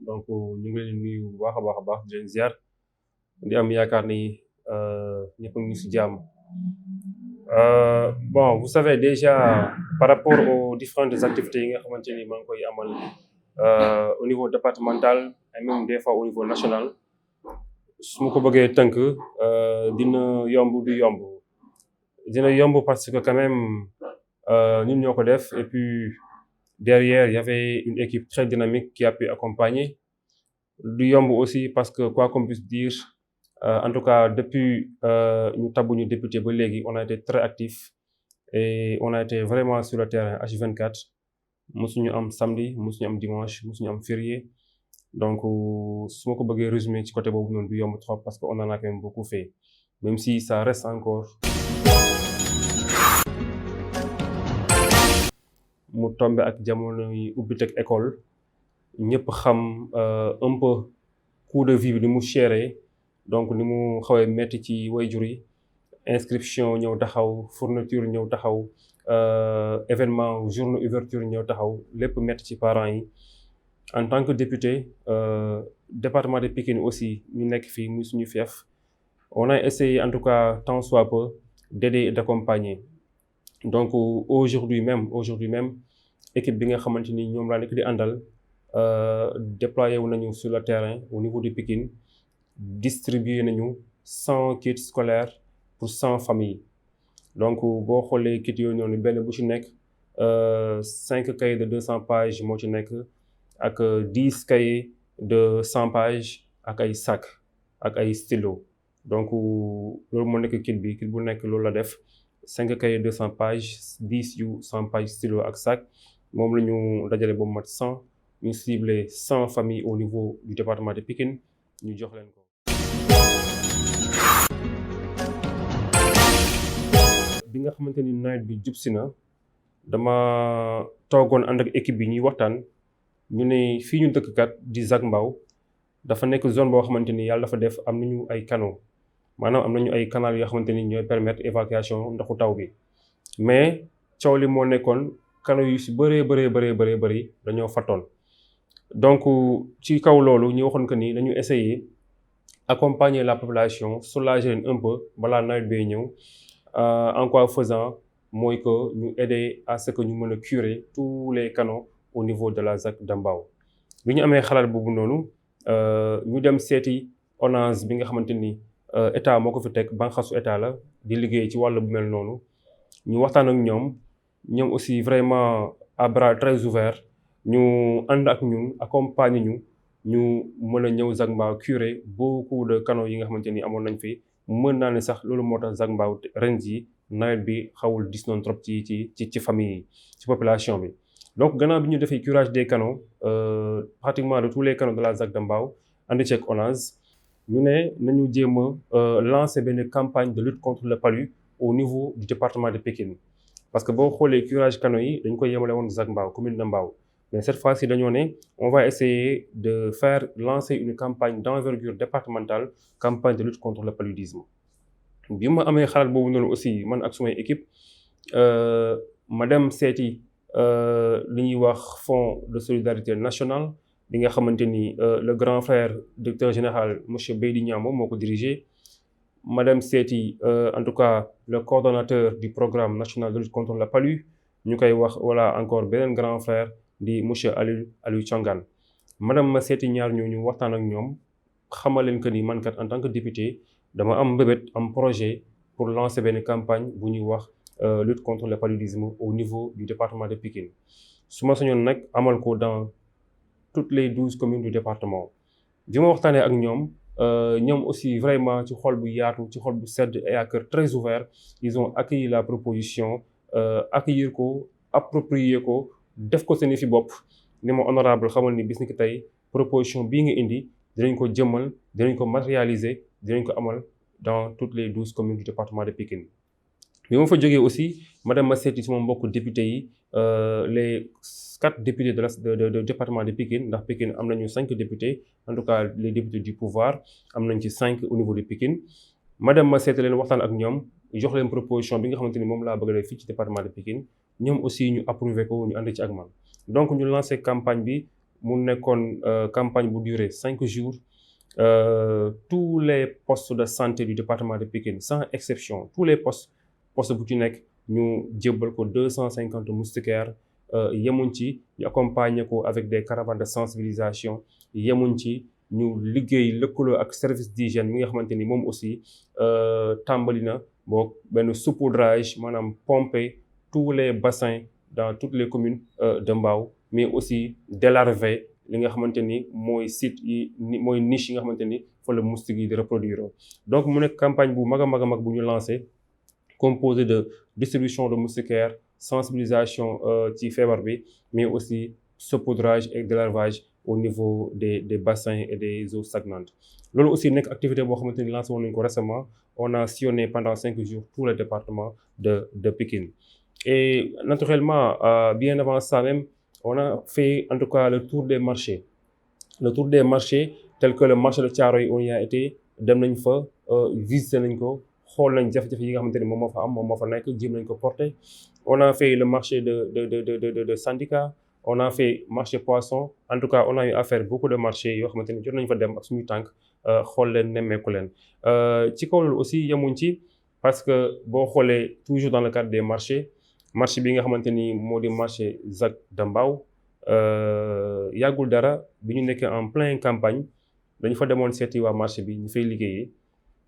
donc ñu ngi leen di nuyu bu baax a baax a baax di leen ziar di am yaakaar ni ñëpp a ngi si jàmm. Bon, vous savez déjà par rapport aux différentes activités yi nga xamante ni maa ngi koy amal au niveau départemental et même des fois au niveau national su ma ko bëggee tënk dina yomb du yomb dina yomb parce que quand même ñun ñoo ko def et puis derrière il y avait une équipe très dynamique qui a pu accompagner. Du yomb aussi parce que quoi qu'on puisse dire en tout cas depuis ñu tabbu ñu député ba léegi on a été très actif et on a été vraiment sur le terrain H24 mosuñu am samedi mosuñu am dimanche mosuñu am férié donc su ma ko bëggee résumer ci côté boobu noonu du yomb trop parce que on en a quand même beaucoup fait même si ça reste encore mu tombe ak jamono yi ubbi teg école ñëpp xam un peu coût de vie bi ni mu chéré donc ni mu xawee metti ci waajur yi inscription ñëw taxaw fourniture ñëw taxaw événement journée ouverture ñëw taxaw lépp metti ci parents yi en tant que député département de Pikine aussi ñu nekk fii muy suñu fief on a essayé en tout cas tant soit peu d'aider et d'accompagner donc aujourd'hui même équipe bi nga xamante ni ñoom laa nekk di àndal déployé wu nañu sur le terrain au niveau de Pikine distribué nañu 100 kits scolaires pour 100 familles donc boo xoolee kits yooyu noonu benn bu ci nekk 5 cahiers de 200 pages moo ci nekk ak 10 cahiers de 100 pages ak ay sac ak ay stylo donc loolu moo nekk kit bi kit bu nekk loolu la def 5 cahiers 200 pages 10 yu 100 pages stylo ak sac moom la ñu dajale ba mu mat 100 ñu ciblé 100 familles au niveau du département de Pikine ñu jox leen ko. bi nga xamante ni nawet bi jub si na dama toogoon ànd ak équipe bi ñuy waxtaan ñu ne fii ñu dëkk kat di Zac Mbao dafa nekk zone boo xamante ni yàlla dafa def am nañu ay canaux maanaam am nañu ay canal yoo xamante ni ñooy permettre évacuation ndoxu taw bi mais coow li moo nekkoon canaux yu si bëri dañoo fattoon donc ci kaw loolu ñu waxoon que ni dañu essayer accompagner la population soulager leen un peu balaa nawet bee ñëw en quoi faisant mooy que ñu aider à ce que ñu mën a curer tous les canaux au niveau de la ZAC de Mbao bi ñu amee xalaat boobu noonu ñu dem seeti ONAS bi nga xamante ni état moo ko fi teg banxasu état la di liggéey ci wàll bu mel noonu ñu waxtaan ak ñoom aussi vraiment à bras très ouverts ñu ànd ak ñun accompagner ñu mën a ñëw Zac Mbao curer beaucoup de canaux yi nga xamante ni amoon nañ fi mën naa ne sax loolu moo tax Zac Mbao ren jii nawet bi xawul dis noonu trop ci famille yi ci population bi donc gannaaw bi ñu defee curage des canaux pratiquement de tous les canaux de la ZAC de Mbao ànd ceeg ONAS ñu ne nañu jéem a lancer benn campagne de lutte contre le palu au niveau du département de Pikine parce que boo xoolee curage canaux yi dañ ko yemale woon Zac Mbao commune de Mbao mais cette fois-ci dañoo ne on va essayer de faire lancer une campagne d'envergure départementale campagne de lutte contre le paludisme bi ma amee xalaat boobu noonu aussi man ak sumay équipe ma dem seeti li ñuy wax fonds de solidarité nationale bi nga xamante ni le grand frère directeur général monsieur Beydi Niang moom moo ko dirigé ma dem seeti en tout cas le coordonnateur du programme national de lutte contre le palu ñu koy wax voilà encore beneen grand frère di monsieur Aliou Thiongane madame ma seeti ñaar ñooñu waxtaan ak ñoom xamal leen que ni man kat en tant que député dama am mbébét am projet pour lancer benn campagne bu ñuy wax lutte contre le paludisme au niveau du département de Pikine su ma sañoon nag amal ko dans toutes les 12 communes du département bi ma waxtaanee ak ñoom aussi vraiment ci xol bu yaatu ci xol bu sedd et à cœur très ouvert ils ont accueilli la proposition accueillir ko approprier ko def ko seen i fi bopp ni ma honorable xamal ni bis ni ki tey proposition bii nga indi dinañ ko jëmmal dinañ ko matérialiser dinañ ko amal dans toutes les 12 communes du département de Pikine bi ma fa jógee aussi ma dem ma seeti sama mbokk député yi les 4 députés de département de Pikine ndax Pikine am nañu 5 députés en tout cas les députés du pouvoir am nañ ci 5 au niveau de Pikine ma dem ma seeti leen waxtaan ak ñoom jox leen proposition bi nga xamante ni moom laa bëgg a def fii ci département de Pikine ñoom aussi ñu approuvé ko ñu ànd ci ak man donc ñu lancé campagne bi mu nekkoon campagne bu duré 5 jours. Tous les postes de santé du département de Pikine sans exception tous les postes bu ci nekk ñu jébbal ko 250 moustiquaires. yemuñ ci ñu accompagner ko avec des caravanes de sensibilisation yemuñ ci ñu liggéey lëkkaloo ak service d'hygiène mi nga xamante ni moom aussi tàmbali na boo benn saupoudrage maanaam pomper tous les bassins dans toutes les communes de Mbao mais aussi délarver li nga xamante ni mooy site yi mooy niche yi nga xamante ni fa la moustique yi di reproduire donc mu nekk campagne bu mag a mag bu ñu lancé composé de distribution de moustiquaires sensibilisation ci feebar bi mais aussi saupoudrage et délarvage au niveau des bassins et des eaux stagnantes loolu aussi nekk activité boo xamante ni lancé woon nañu ko récemment on a sillonné pendant 5 jours tout le département de Pikine et naturellement bien avant ça même on a fait en tout cas le tour des marchés tel que le marché de Thiaroye on y a été dem nañ fa visiter nañ ko xool nañ jafe-jafe yi nga xamante ni moom moo fa am moom moo fa nekk jéem nañ ko porter on a fait le marché de syndicat on a fait marché poisson en tout cas on a eu à faire beaucoup de marchés yoo xamante ni jot nañ fa dem ak suñu tànk xool leen nemmeeku leen ci kaw loolu aussi yemuñ ci parce que boo xoolee toujours dans le cadre des marché bi nga xamante ni moo di marché ZAC de Mbao yàggul dara bi ñu nekkee en pleine campagne dañu fa demoon seeti waa marché bi ñu fay liggéeyee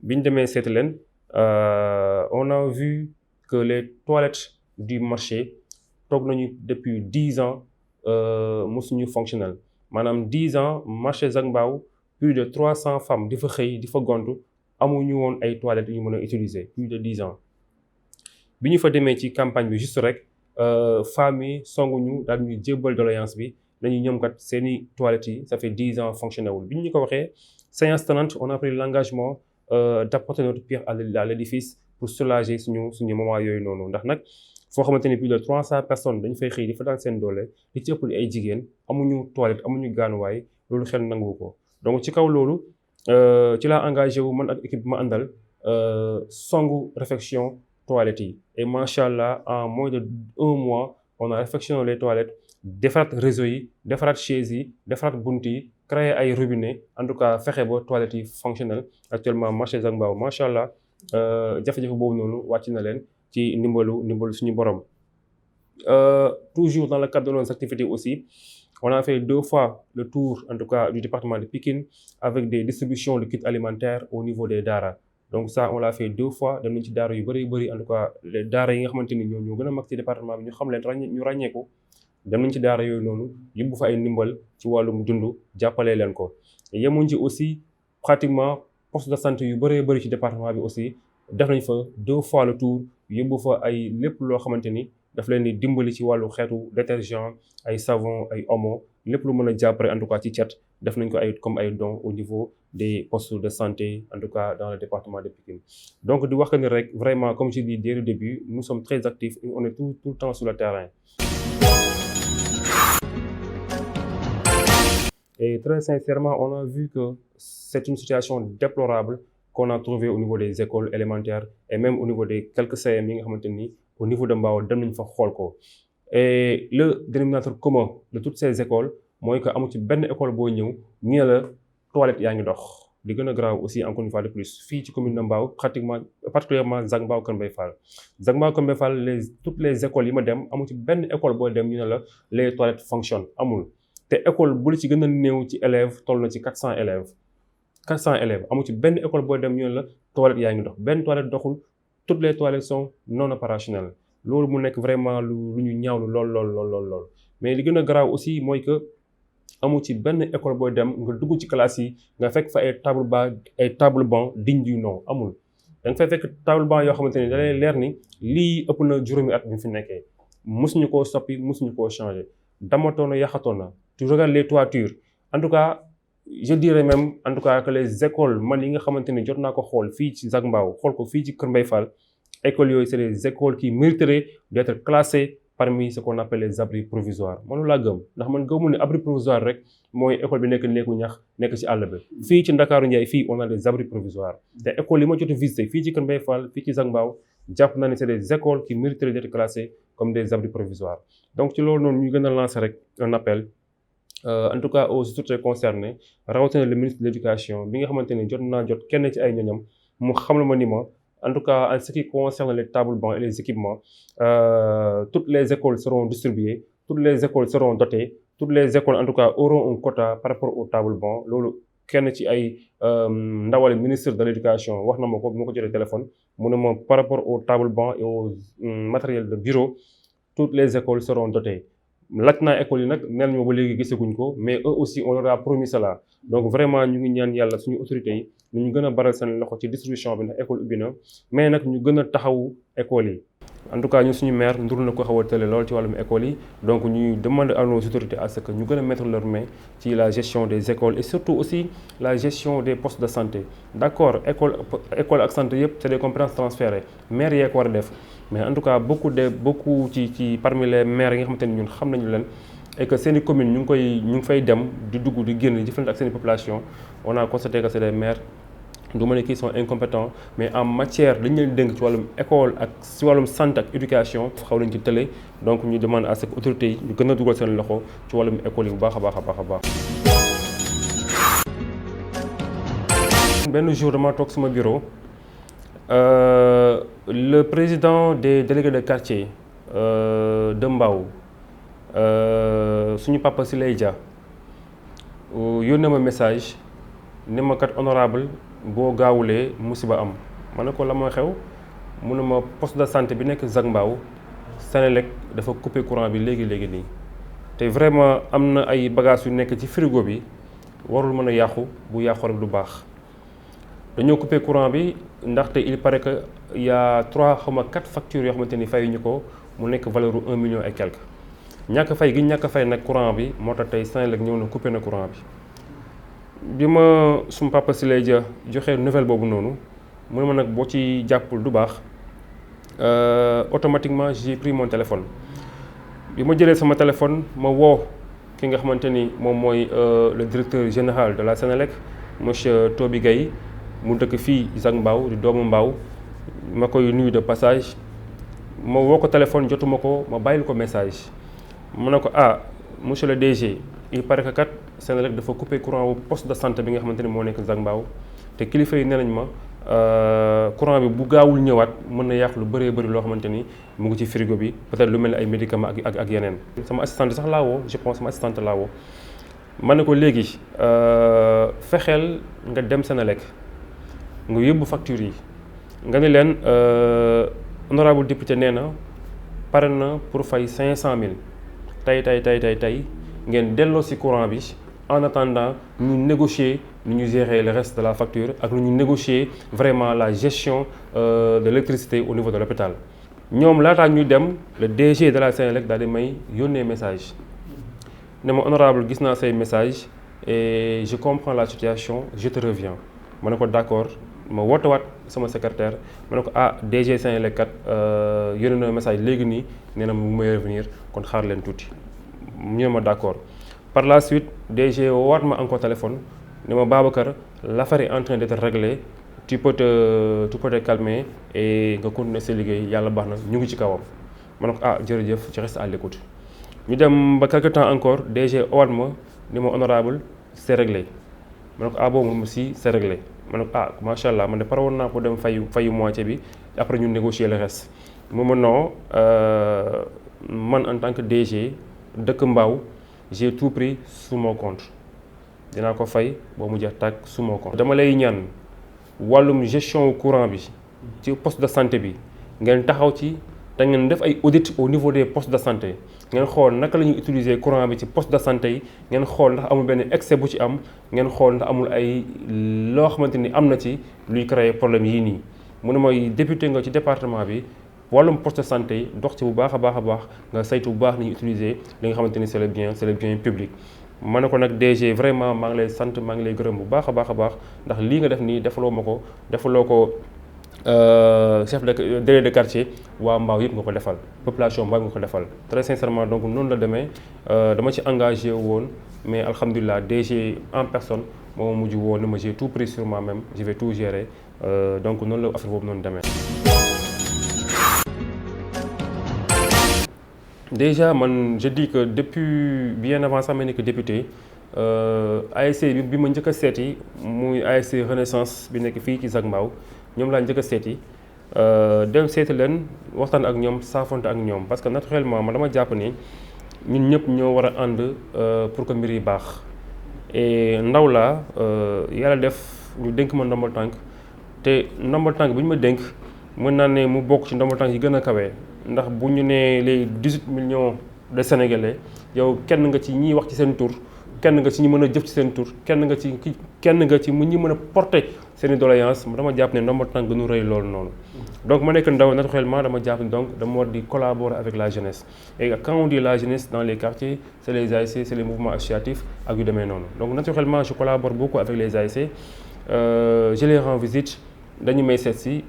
bi ñu demee seeti leen on a vu que les toilettes du marché toog nañu depuis 10 ans mosuñu fonctionnel maanaam 10 ans marché ZAC Mbao plus de 300 femmes di fa xëy di fa gontu amuñu woon ay toilettes yu ñu mën a utiliser plus de 10 ans bi ñu fa demee ci campagne bi juste rek femmes yi songuñu daal ñuy jébbal doléance bi nañu ñoom kat seeni toilettes yi ça fait 10 ans fonctionné wul bi ñu ko waxee séance tenante on a pris l'engagement d'apporter notre pierre à l'édifice pour soulager suñu moment yooyu noonu ndax nag foo xamante ni plus de 300 personnes dañu fay xëy di fa daan seen doole li ci ëpp di ay jigéen amuñu toilette amuñu gaanuwaay loolu xel nangu ko donc ci kaw loolu ci laa engagé wu man ak équipe bi ma àndal songu réfection toilettes yi et macha allah en moins de 1 mois on a réfectionné les toilettes defaraat réseau yi defaraat chaises yi defaraat bunt yi créer ay robinet en tout cas fexe ba toilettes yi fonctionnel actuellement marché ZAC Mbao macha allah jafe-jafe boobu noonu wàcc na leen ci ndimbalu suñu borom. Toujours dans le cadre de nos activités aussi on a fait 2 fois le tour en tout cas du département de Pikine avec des distributions de kits alimentaires au niveau des daara donc ça on l'a fait 2 fois dem nañ ci daara yu bëri en tout cas les daara yi nga xamante ni ñoo gën a mag ci département bi ñu xam leen ñu ràññeeku dem nañ ci daara yooyu noonu yóbbu fa ay ndimbal ci wàllum dund jàppale leen ko yemuñ ci aussi pratiquement poste de santé yu bëri ci département bi aussi def nañ fa 2 fois le tour yóbbu fa ay lépp loo xamante ni daf leen di dimbali ci wàllu xeetu détergent ay savon ay omo lépp lu mën a jàppale en tout cas ci cet def nañ ko comme ay dons au niveau des postes de santé en tout cas dans le département de Pikine donc di wax que ni rek vraiment comme je dis dès le début nous sommes très actifs et on est tout le temps sur le terrain. Et très sincèrement on a vu que c'est une situation déplorable qu'on a trouvé au niveau des écoles élémentaires et même au niveau des quelques CM yi nga xamante ni au niveau de Mbao dem nañ fa xool ko et le dénominateur commun de toutes ces écoles mooy que amu ci benn école boo ñëw ñu ne la toilette yaa ngi dox li gën a grave aussi encore une fois de plus fii ci commune de Mbao particulièrement ZAC Mbao Kër Mbaye Fall ZAC Mbao Kër Mbaye Fall toutes les écoles yi ma dem amu ci benn école boo dem ñu ne la les toilettes fonctionnent amul te école bu la ci gën a néew ci élèves toll na ci 400 élèves amu ci benn école boo dem ñu ne la toilette yaa ngi dox benn toilette doxul toutes les toilettes sont non opérationnelles loolu mu nekk vraiment lu ñu ñaawlu lool mais li gën a garaaw aussi mooy que amu ci benn école booy dem nga dugg ci classe yi nga fekk fa ay table banc digne du nom amul da nga fay fekk table banc yoo xamante ni da lay leer ni lii ëpp na juróomi at bi fi nekkee mosuñu koo soppi mosuñu koo changé damatoon na yaxatoon na tu regardes les toitures en tout cas je dirais même en tout cas que les écoles man yi nga xamante ni jot naa ko xool fii ci ZAC Mbao xool ko fii ci Kër Mbaye Fall écoles yooyu c'est des écoles qui mériteraient d'être classées parmi ce qu'on appelle les abris provisoires man laa gëm ndax man gëmul ne abri provisoire rek mooy école bi nekk néegu ñax nekk ci àll bi fii ci Ndakaaru Njaay fii on a des abris provisoires te écoles yi ma jot a visité fii ci Kër Mbaye Fall fii ci ZAC Mbao jàpp naa ne c'est des écoles qui mériteraient d'être classées comme des abris provisoires donc ci loolu noonu ñu gën a lancer rek un appel en tout cas aux autorités concernées rawatina le ministre de l'éducation bi nga xamante ni jot naa jot kenn ci ay ñoñam mu xamal ma ni ma en tout cas en ce qui concerne les tables bancs et les équipements toutes les écoles seront distribuées toutes les écoles seront dotées toutes les écoles en tout cas auront un quota par rapport aux tables bancs loolu kenn ci ay ndawal ministre de l'éducation wax na ma ko bi ma ko jotee téléphone mu ne ma par rapport aux tables bancs et au matériel de bureau toutes les écoles seront dotées laaj naa école yi nag neen ñu ba léegi gisaguñ ko mais eux aussi on leur a promis cela donc vraiment ñu ngi ñaan yàlla suñu autorités yi ni ñu gën a baral seen loxo ci distribution bi ndax école ubbi na mais nag ñu gën a taxawu école yi en tout cas ñun suñu maire ndur na ko xaw a tële lool ci wàllum école yi donc ñuy demander à nos autorités à ce que ñu gën a mettre leur main ci la gestion des écoles et surtout aussi la gestion des postes de santé d'accord école ak santé yëpp c'est des compétences transférées maire yee ko war a def mais en tout cas beaucoup ci parmi les maires yi nga xamante ni ñun xam nañu leen et que seen i communes ñu ngi fay dem di dugg di génn di jëflante ak seen i population on a constaté que c'est des maires du ma ne kii sont incompétents mais en matière dañu leen dénk ci wàllum école ak ci wàllum santé ak éducation xaw nañ ci tële donc ñu demande à ce que autorités yi ñu gën a dugal seen loxo ci wàllum école yi bu baax a baax a baax a baax. benn jour dama toog sama bureau le président des délégués de quartier de Mbao suñu papa Siley Dia yónnee ma message ne ma kat honorable boo gaawulee musiba am ma ne ko la ma xew mu ne ma poste de santé bi nekk Zac Mbao Senelec dafa couper courant bi léegi nii te vraiment am na ay bagages yu nekk ci frigo bi warul mën a yàqu bu yàqu rek du baax dañoo couper courant bi ndaxte il paraît que y a 4 factures yoo xamante ni fayuñu ko mu nekk valeur u 1 million et quelque ñàkk fay gi ñàkk fay nag courant bi moo tax tey Senelec ñëw na couper na courant bi ma suma papa si lay ja joxe nouvelle boobu noonu mu ne ma nag boo ci jàppul du baax automatiquement j'ai pris mon téléphone bi ma jëlee sama téléphone ma woo ki nga xamante ni moom mooy le directeur général de la Senelec monsieur Toby Gaye mu dëkk fii Zac Mbao di doomu Mbao ma koy nuyu de passage ma woo ko téléphone jotuma ko ma bàyyil ko message mu ne ko monsieur le DG il paraît que kat Senelec dafa couper courant wu poste de santé bi nga xamante ni moo nekk Zac Mbao te kilifa yi nee nañ ma courant bi bu gaawul ñëwaat mën na yàq lu bëree bëri loo xamante ni mu ngi ci frigo bi peut-être lu mel ni ay médicaments ak yeneen. sama assistante sax laa woo je pense sama assistante laa woo ma ne ko léegi fexeel nga dem Senelec nga yóbbu facture yi nga ne leen honorable député nee na pare na pour fay 500000 tey ngeen delloo ci courant bi en attendant ñu négocier nu ñu gérer le reste de la facture ak nu ñu négocier vraiment la gestion de l'électricité au niveau de l'hôpital ñoom laataa ñuy dem le DG de la Senelec daal di may yónnee message ne ma honorable gis naa say message et je comprends la situation je te reviens ma ne ko d'accord ma wootewaat sama secrétaire ma ne ko DG Senelec kat yónnee na message léegi nii nee na mu may revenir kon xaar leen tuuti ñu ne ma d'accord par la suite DG waat ma encore téléphone ne ma Babacar l'affaire est en train d'être réglée tu peux te calmer et nga continuer sa liggéey yàlla baax na ñu ngi ci kawam ma ne ko jërëjëf je reste à l'écoute ñu dem ba quelque temps encore DG waat ma ni ma honorable c'est réglé ma ne ko boobu moom aussi c'est réglé ma ne ko macha allah man de pare woon naa ko dem fayu moitié bi après ñu négocier le reste mu ma non man en tant que DG dëkk Mbao j'ai tout pris sous mon compte dinaa ko fay boo mu jeex tàkk sous mon compte. dama lay ñaan wàllum gestion courant bi ci poste de santé bi ngeen taxaw ci te ngeen def ay audit au niveau des postes de santé ngeen xool naka la ñuy utiliser courant bi ci poste de santé yi ngeen xool ndax amul benn excès bu ci am ngeen xool ndax amul ay loo xamante ni am na ci luy créer problème yii nii mu ne mooy député nga ci département bi. wàllum poste de santé yi dox ci bu baax a baax nga saytu bu baax ni ñu utiliser li nga xamante ni c'est le bien public ma ne ko nag DG vraiment maa ngi lay sant maa ngi lay gërëm bu baax a baax ndax lii nga def nii defaloo ko chef de délégué de quartier waa Mbao yëpp nga ko defal population Mbao nga ko defal très sincèrement donc noonu la demee dama ci engagé woon mais alhamdulilah DG en personne moo mujj woon ne ma j'ai tout pris sur moi-même je vais tout gérer donc noonu la affaire boobu noonu demee Déjà man je dis que depuis bien avant sax ma nekk député ASC bi ma njëkk a seeti muy ASC Renaissance bi nekk fii ci Zac Mbao ñoom laa njëkk a seeti dem seeti leen waxtaan ak ñoom saafonte ak ñoom parce que naturellement man dama jàpp ni ñun ñëpp ñoo war a ànd pour que mbir yi baax et ndaw laa yàlla def ñu dénk ma ndombal tànk te ndombal tànk bi ñu ma dénk mën naa ne mu bokk ci ndombal tànk yi gën a kawe ndax bu ñu nee les 18 millions de sénégalais yow kenn nga ci ñiy wax ci seen tur kenn nga ci ñi mën a jëf ci seen tur kenn nga ci ñi mën a porter seen i doléance dama jàpp ne ndombal tànk gënu rëy loolu noonu. donc ma nekk ndaw naturellement dama jàpp ne donc dama war di collaborer avec la jeunesse et quand on dit la jeunesse dans les quartiers c'est les ASC c'est les mouvements associatifs ak yu demee noonu donc naturellement je collabore beaucoup avec les ASC je les rends visite dañu may seet si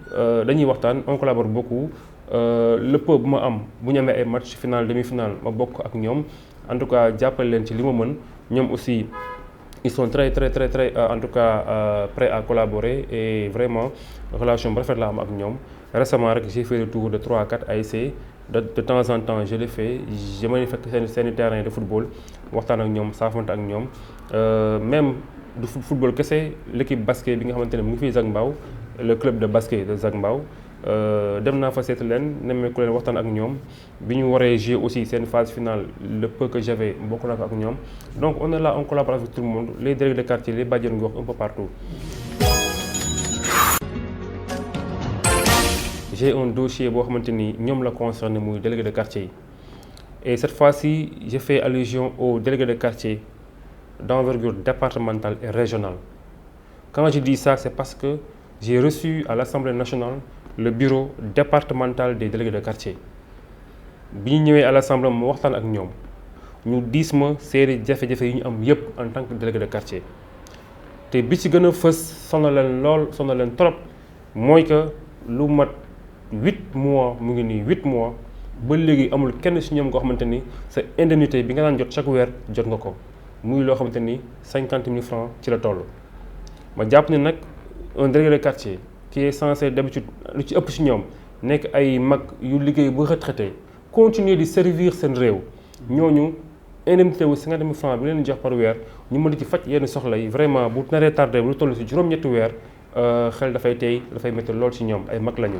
dañuy waxtaan on collabore beaucoup. Le peu bu ma am bu ñu amee ay match final demi-finale ma bokk ak ñoom en tout cas jàppale leen ci li ma mën ñoom aussi ils sont très en tout cas prêts à collaborer et vraiment relation bu rafet la am ak ñoom récemment rek j'ai fait le tour de 3 à 4 ASC de temps en temps je le fais je may fekk seen terrain de football waxtaan ak ñoom saafante ak ñoom même du football kese l'équipe basket bi nga xamante ne mu ngi fii Zac Mbao le club de basket de Zac Mbao dem naa fa seeti leen nemmeeku leen waxtaan ak ñoom bi ñu waree jouer aussi seen phase finale le peu que j'avais bokk naa ko ak ñoom donc on est là on collabore avec tout le monde les délégués de quartier les bàjjen gox un peu partout. J'ai un dossier boo xamante ni ñoom la concerné muy délégué de quartier yi et cette fois-ci je fais allusion aux délégués de quartier d'envergure départementale et régionale. Quand je dis ça c'est parce que j'ai reçu à l'Assemblée nationale le bureau départemental des délégués de quartier bi ñu ñëwee à l'Assemblée mu waxtaan ak ñoom ñu diis ma seeni jafe-jafe yi ñu am yépp en tant que délégué de quartier te bi ci gën a fës sonal leen trop mooy que lu mat 8 mois mu ngi nii 8 mois ba léegi amul kenn ci ñoom koo xamante ni sa indemnité bi nga daan jot chaque weer jot nga ko muy loo xamante ni 50 000 francs ci la toll. ma jàpp ni nag un délégué de quartier qui est censé d'habitude lu ci ëpp ci ñoom nekk ay mag yu liggéey ba retraité continuer di servir seen réew ñooñu indemnité wu 50 000 francs bi leen jox par weer ñu mën di ci faj yenn soxla yi vraiment bu naree tardé bu lu toll ci juróom-ñetti weer xel dafay tey dafay métti lool ci ñoom ay mag lañu.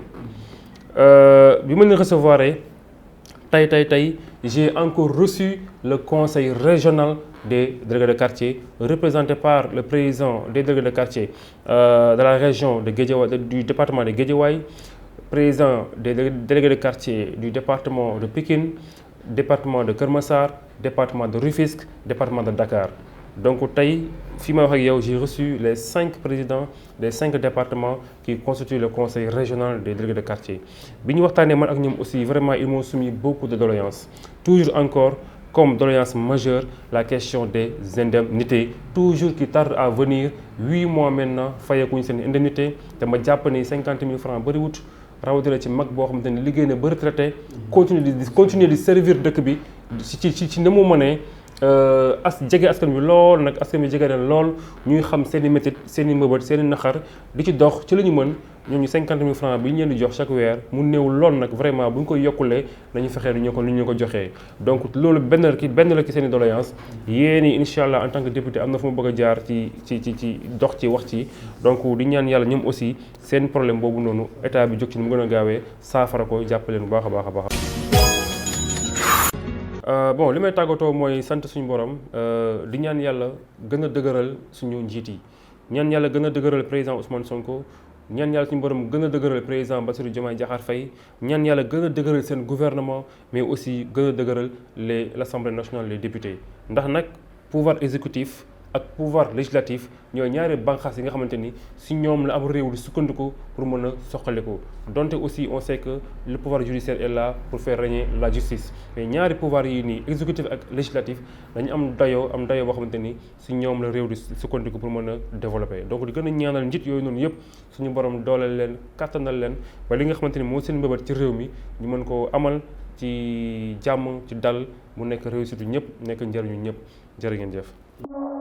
bi ma leen recevoir tey j'ai encore reçu le conseil régional des délégués de quartier représenté par le président des délégués de quartier de la région de Guédiawaye du département de Guédiawaye, président des délégués de quartier du département de Pikine, département de Keur Massar, département de Rufisque, département de Dakar. Donc tey fi ma wax ak yow j'ai reçu les 5 présidents des 5 départements qui constituent le conseil régional des délégués de quartier. bi ñu waxtaanee man ak ñoom aussi vraiment ils m'ont soumis beaucoup de doléances toujours encore comme doléance majeure la question des indemnités toujours qui tarde à venir 8 mois maintenant fayeekuñu seen indemnité te ma jàpp ni 50 000 francs bëriwut rawatina ci mag boo xamante ni liggéey na ba retraité continuer di servir dëkk bi ci na mu mënee jege askan bi lool nag askan bi jege na lool ñuy xam seen i métit seen i mëbët seen i naqar di ci dox ci la ñu mën ñooñu 50 000 francs bi ñu leen di jox chaque weer mu néew lool nag vraiment bu ñu koy yokkulee nañu fexee ni ñu ko joxee donc loolu benn la ci seen i doléance yéen i incha allah en tant que député am na fu mu bëgg a jaar ci dox ci wax ci donc di ñaan yàlla ñoom aussi seen problème boobu noonu état bi jóg ci ni mu gën a gaawee saafara ko jàppaleen bu baax a baax. Bon li may tàggatoo mooy sant suñu borom di ñaan yàlla gën a dëgëral suñu njiit yi ñaan yàlla gën a dëgëral président Ousmane Sonko ñaan yàlla suñu borom gën a dëgëral président Bassirou Diomaye Diakhar Faye ñaan yàlla gën a dëgëral seen gouvernement mais aussi gën a dëgëral l'Assemblée nationale les députés ndax nag pouvoir exécutif ak pouvoir législatif ñooy ñaari banqaas yi nga xamante ni si ñoom la am réew di sukkandiku pour mën a soqaliku donte aussi on sait que le pouvoir judiciaire est là pour faire régner la justice mais ñaari pouvoir yi nii exécutif ak législatif dañu am dayoo boo xamante ni si ñoom la réew di sukkandiku pour mën a développer donc di gën a ñaanal njiit yooyu noonu yëpp suñu borom dooleel leen kattanal leen ba li nga xamante ni moo seen mbëbët ci réew mi ñu mën koo amal ci jàmm ci dal mu nekk réussite ñëpp nekk njëriñu ñëpp jërë ngeen jëf